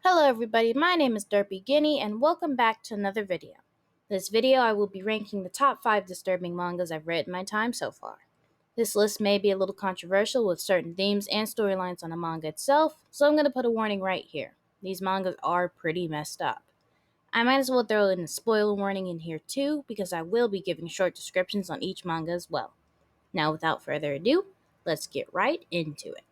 Hello everybody, my name is Derpy Guinea and welcome back to another video. This video I will be ranking the top 5 disturbing mangas I've read in my time so far. This list may be a little controversial with certain themes and storylines on the manga itself, so I'm going to put a warning right here. These mangas are pretty messed up. I might as well throw in a spoiler warning in here too, because I will be giving short descriptions on each manga as well. Now without further ado, let's get right into it.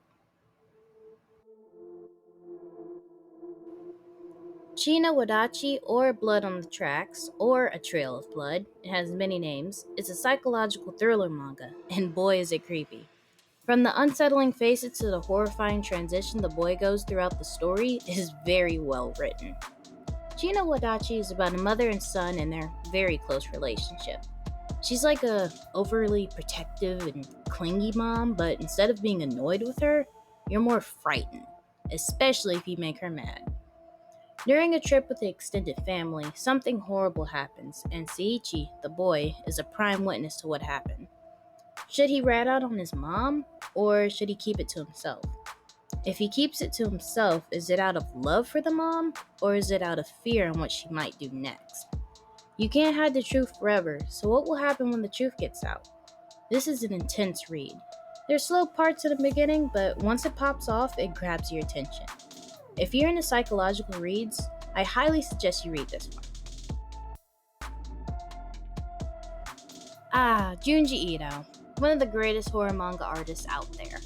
China Wadachi, or Blood on the Tracks, or A Trail of Blood, it has many names, is a psychological thriller manga, and boy is it creepy. From the unsettling faces to the horrifying transition the boy goes throughout the story is very well written. China Wadachi is about a mother and son and their very close relationship. She's like a overly protective and clingy mom, but instead of being annoyed with her, you're more frightened, especially if you make her mad. During a trip with the extended family, something horrible happens, and Seiichi, the boy, is a prime witness to what happened. Should he rat out on his mom, or should he keep it to himself? If he keeps it to himself, is it out of love for the mom, or is it out of fear on what she might do next? You can't hide the truth forever, so what will happen when the truth gets out? This is an intense read. There's slow parts in the beginning, but once it pops off, it grabs your attention. If you're into psychological reads, I highly suggest you read this one. Junji Ito, one of the greatest horror manga artists out there.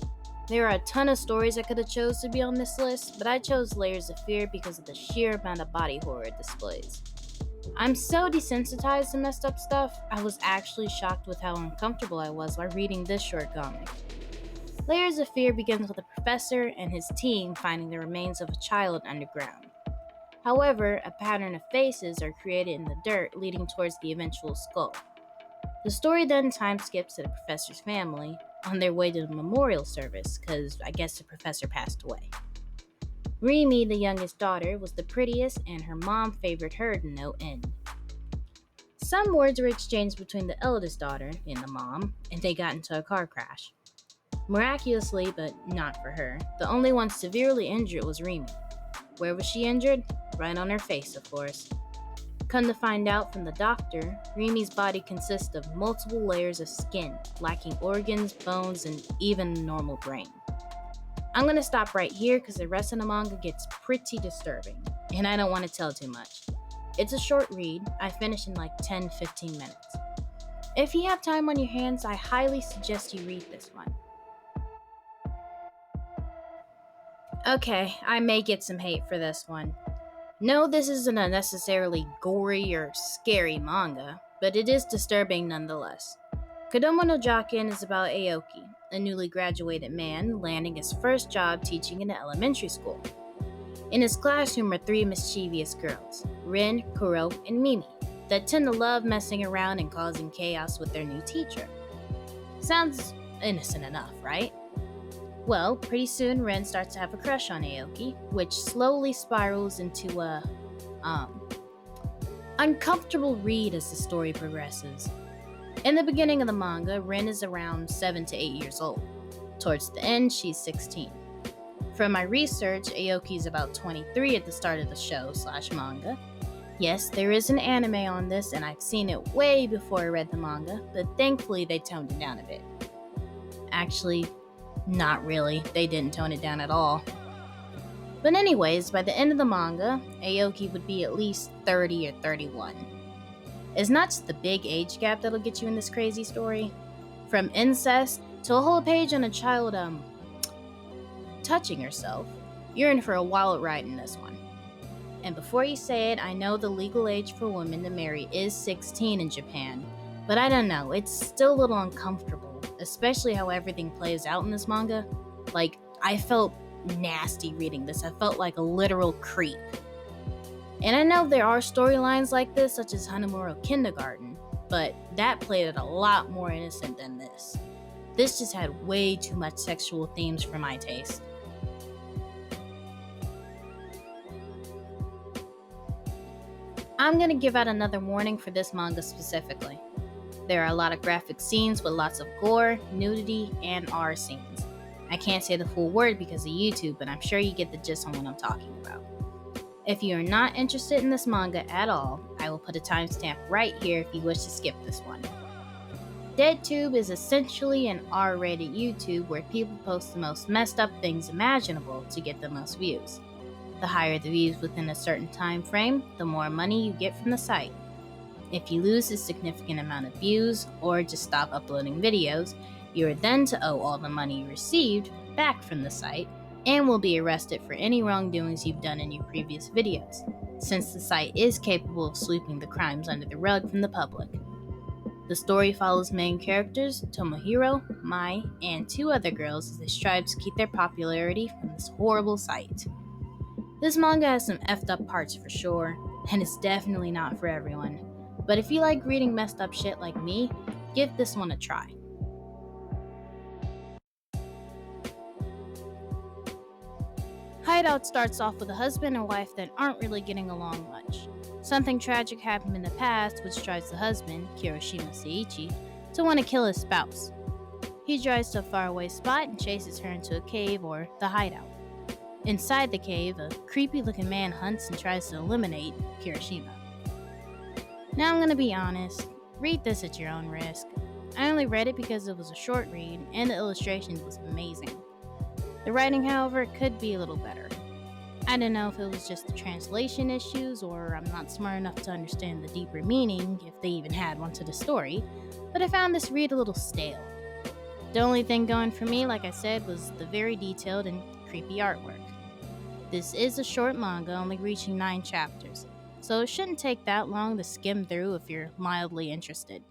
There are a ton of stories I could have chose to be on this list, but I chose Layers of Fear because of the sheer amount of body horror it displays. I'm so desensitized to messed up stuff, I was actually shocked with how uncomfortable I was while reading this short comic. Layers of Fear begins with a professor and his team finding the remains of a child underground. However, a pattern of faces are created in the dirt leading towards the eventual skull. The story then time skips to the professor's family on their way to the memorial service because I guess the professor passed away. Rimi, the youngest daughter, was the prettiest and her mom favored her to no end. Some words were exchanged between the eldest daughter and the mom, and they got into a car crash. Miraculously, but not for her, the only one severely injured was Rimi. Where was she injured? Right on her face, of course. Come to find out from the doctor, Rimi's body consists of multiple layers of skin, lacking organs, bones, and even a normal brain. I'm gonna stop right here because the rest of the manga gets pretty disturbing, and I don't want to tell too much. It's a short read, I finished in like 10-15 minutes. If you have time on your hands, I highly suggest you read this one. Okay, I may get some hate for this one. No, this isn't a necessarily gory or scary manga, but it is disturbing nonetheless. KODOMO no JIKAN is about Aoki, a newly graduated man landing his first job teaching in an elementary school. In his classroom are 3 mischievous girls, Rin, Kuro, and Mimi, that tend to love messing around and causing chaos with their new teacher. Sounds innocent enough, right? Well, pretty soon Ren starts to have a crush on Aoki, which slowly spirals into a, uncomfortable read as the story progresses. In the beginning of the manga, Ren is around 7 to 8 years old. Towards the end, she's 16. From my research, Aoki is about 23 at the start of the show/manga. Yes, there is an anime on this, and I've seen it way before I read the manga, but thankfully they toned it down a bit. Actually, not really, they didn't tone it down at all. But anyways, by the end of the manga, Aoki would be at least 30 or 31. It's not just the big age gap that'll get you in this crazy story. From incest to a whole page on a child, touching herself, you're in for a wild ride in this one. And before you say it, I know the legal age for women to marry is 16 in Japan, but I don't know, it's still a little uncomfortable. Especially how everything plays out in this manga. Like, I felt nasty reading this. I felt like a literal creep. And I know there are storylines like this, such as Hanamura Kindergarten, but that played it a lot more innocent than this. This just had way too much sexual themes for my taste. I'm gonna give out another warning for this manga specifically. There are a lot of graphic scenes with lots of gore, nudity, and R scenes. I can't say the full word because of YouTube, but I'm sure you get the gist on what I'm talking about. If you are not interested in this manga at all, I will put a timestamp right here if you wish to skip this one. DeadTube is essentially an R-rated YouTube where people post the most messed up things imaginable to get the most views. The higher the views within a certain time frame, the more money you get from the site. If you lose a significant amount of views or just stop uploading videos, you are then to owe all the money you received back from the site and will be arrested for any wrongdoings you've done in your previous videos, since the site is capable of sweeping the crimes under the rug from the public. The story follows main characters Tomohiro, Mai, and 2 other girls as they strive to keep their popularity from this horrible site. This manga has some effed up parts for sure, and it's definitely not for everyone. But if you like reading messed up shit like me, give this one a try. Hideout starts off with a husband and wife that aren't really getting along much. Something tragic happened in the past which drives the husband, Kirishima Seiichi, to want to kill his spouse. He drives to a faraway spot and chases her into a cave or the hideout. Inside the cave, a creepy looking man hunts and tries to eliminate Kirishima. Now I'm gonna be honest, read this at your own risk. I only read it because it was a short read and the illustrations was amazing. The writing, however, could be a little better. I don't know if it was just the translation issues or I'm not smart enough to understand the deeper meaning, if they even had one to the story, but I found this read a little stale. The only thing going for me, like I said, was the very detailed and creepy artwork. This is a short manga, only reaching 9 chapters, so it shouldn't take that long to skim through if you're mildly interested.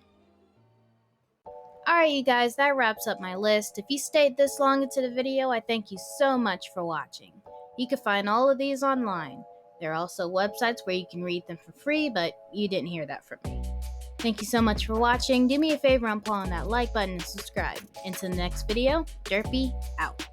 Alright you guys, that wraps up my list. If you stayed this long into the video, I thank you so much for watching. You can find all of these online. There are also websites where you can read them for free, but you didn't hear that from me. Thank you so much for watching. Do me a favor and pull on that like button and subscribe. Until the next video, Derpy out.